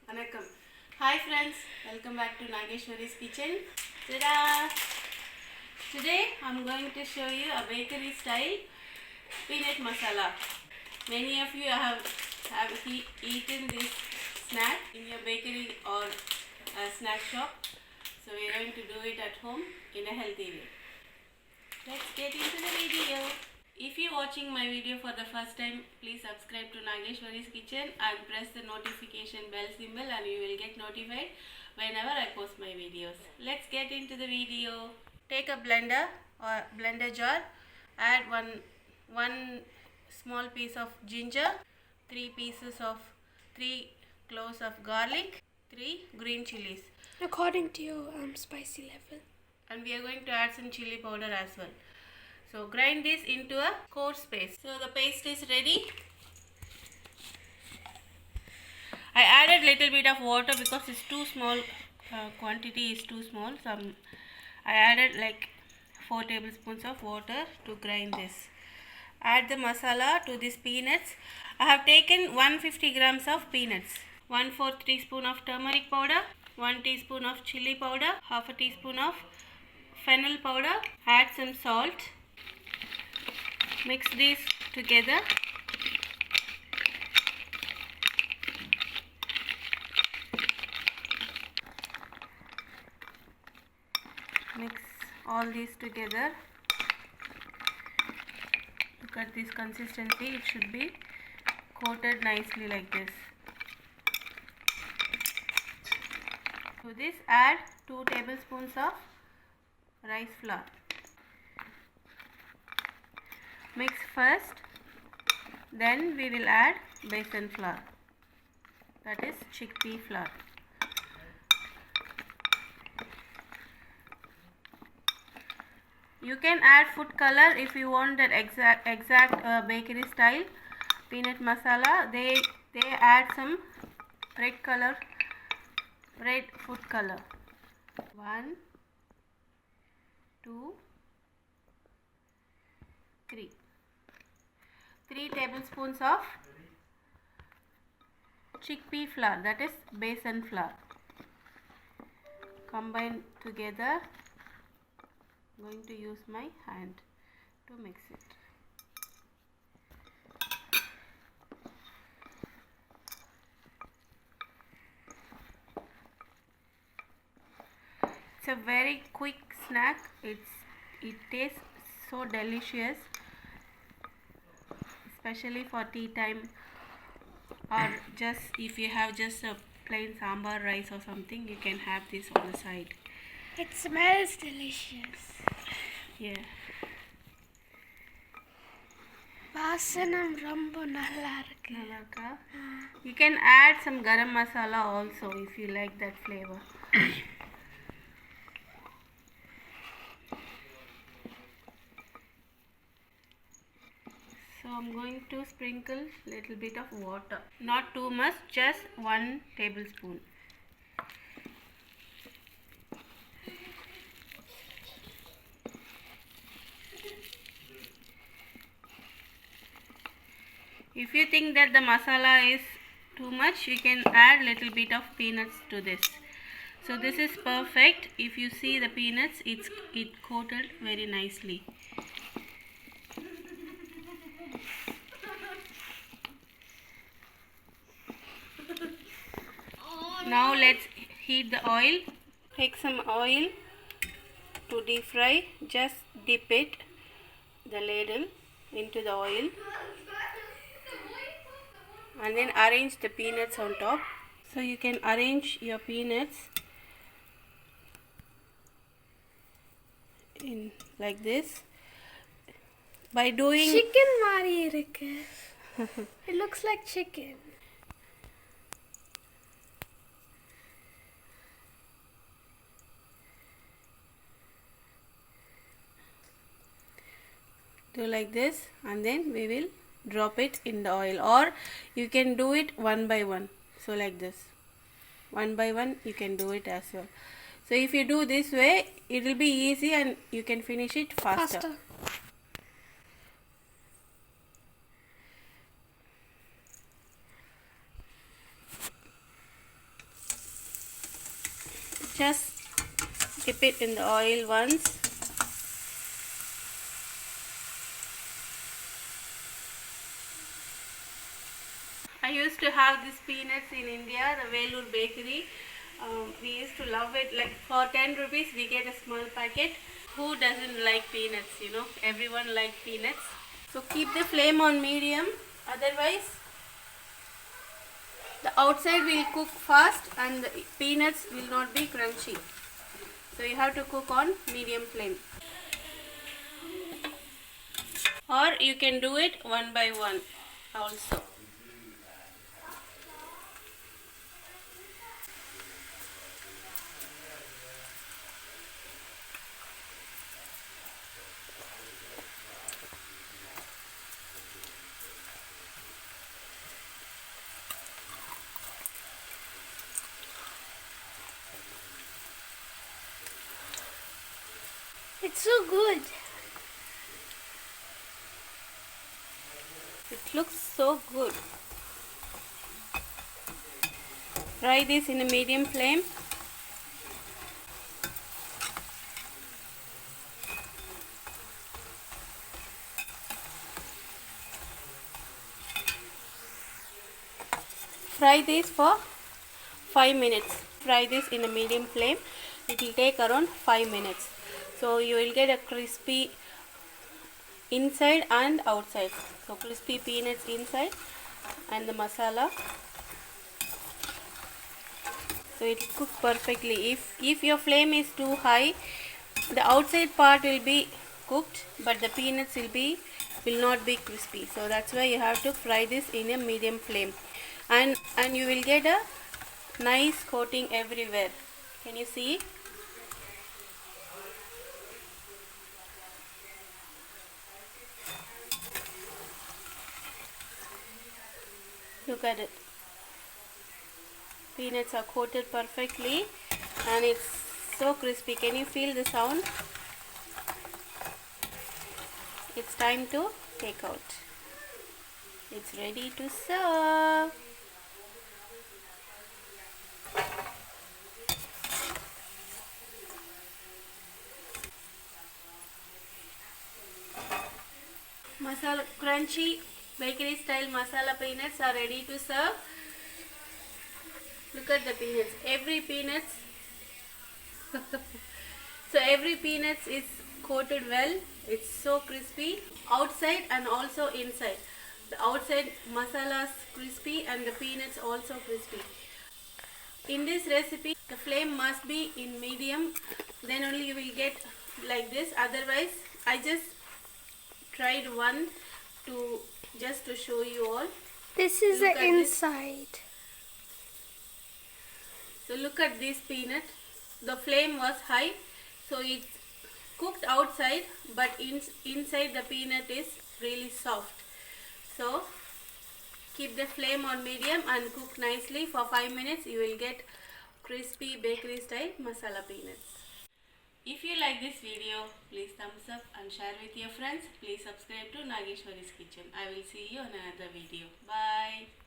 Vanakkam. Hi friends, welcome back to Nageshwari's kitchen. Ta-da! Today I'm going to show you a bakery style peanut masala. Many of you have eaten this snack in your bakery or a snack shop. So we're going to do it at home in a healthy way. Let's get into the video. If you're watching my video for the first time, please subscribe to Nageshwari's kitchen and press the notification bell symbol and you will get notified whenever I post my videos. Let's get into the video. Take a blender or blender jar, add one small piece of ginger, 3 cloves of garlic, 3 green chilies. According to your spicy level. And we are going to add some chili powder as well. So grind this into a coarse paste. So the paste is ready. I added little bit of water because it's too small. Quantity is too small. So I added like 4 tablespoons of water to grind this. Add the masala to these peanuts. I have taken 150 grams of peanuts. 1/4 teaspoon of turmeric powder. 1 teaspoon of chili powder. Half a teaspoon of fennel powder. Add some salt. Mix these together. Mix all these together. Look at this consistency. It should be coated nicely like this. To this add 2 tablespoons of rice flour. Mix first, then we will add besan flour, that is chickpea flour. You can add food color if you want that exact bakery style peanut masala. They add some red food color. 1, 2, 3. 3 tablespoons of chickpea flour, that is besan flour. Combine together. I'm going to use my hand to mix it. It's a very quick snack. It tastes so delicious, especially for tea time, or just if you have just a plain sambar rice or something, you can have this on the side. It smells delicious. Yeah. வாசனம் ரொம்ப நல்லா இருக்கு. You can add some garam masala also if you like that flavor. So I'm going to sprinkle little bit of water. Not too much, just 1 tablespoon. If you think that the masala is too much, you can add little bit of peanuts to this. So this is perfect. If you see the peanuts, it coated very nicely. Now let's heat the oil. Take some oil to deep fry. Just dip it, the ladle, into the oil. And then arrange the peanuts on top. So you can arrange your peanuts in like this. By doing chicken மாதிரி இருக்கு. It looks like chicken. do like this, and then we will drop it in the oil, or you can do it one by one. So like this, one by one you can do it as well. So if you do this way, it will be easy and you can finish it faster. just dip it in the oil once. I used to have these peanuts in India, the Velur bakery. We used to love it. Like for 10 rupees, we get a small packet. Who doesn't like peanuts? Everyone likes peanuts. So keep the flame on medium. Otherwise, the outside will cook fast and the peanuts will not be crunchy. So you have to cook on medium flame. Or you can do it one by one also. It's so good. It looks so good. Fry this in a medium flame. Fry this for 5 minutes. Fry this in a medium flame. It will take around 5 minutes. So you will get a crispy inside and outside. So crispy peanuts inside and the masala. So it will cook perfectly. If your flame is too high, the outside part will be cooked, but the peanuts will not be crispy. So that's why you have to fry this in a medium flame, and you will get a nice coating everywhere. Can you see? Look at it. Peanuts are coated perfectly and it's so crispy. Can you feel the sound? It's time to take out. It's ready to serve. Masala crunchy bakery style masala peanuts are ready to serve. Look at the peanuts. Every peanuts so every peanuts is coated well. It's so crispy outside and also inside. The outside masala is crispy and the peanuts also crispy. In this recipe, the flame must be in medium. Then only you will get like this. Otherwise, I just tried one just to show you all. This is Look the at this. inside. So look at this peanut. The flame was high, so it's cooked outside, but inside the peanut is really soft. So keep the flame on medium and cook nicely for 5 minutes. You will get crispy bakery style masala peanuts. If you like this video, please thumbs up and share with your friends. Please subscribe to Nageshwari's Kitchen. I will see you on another video. Bye.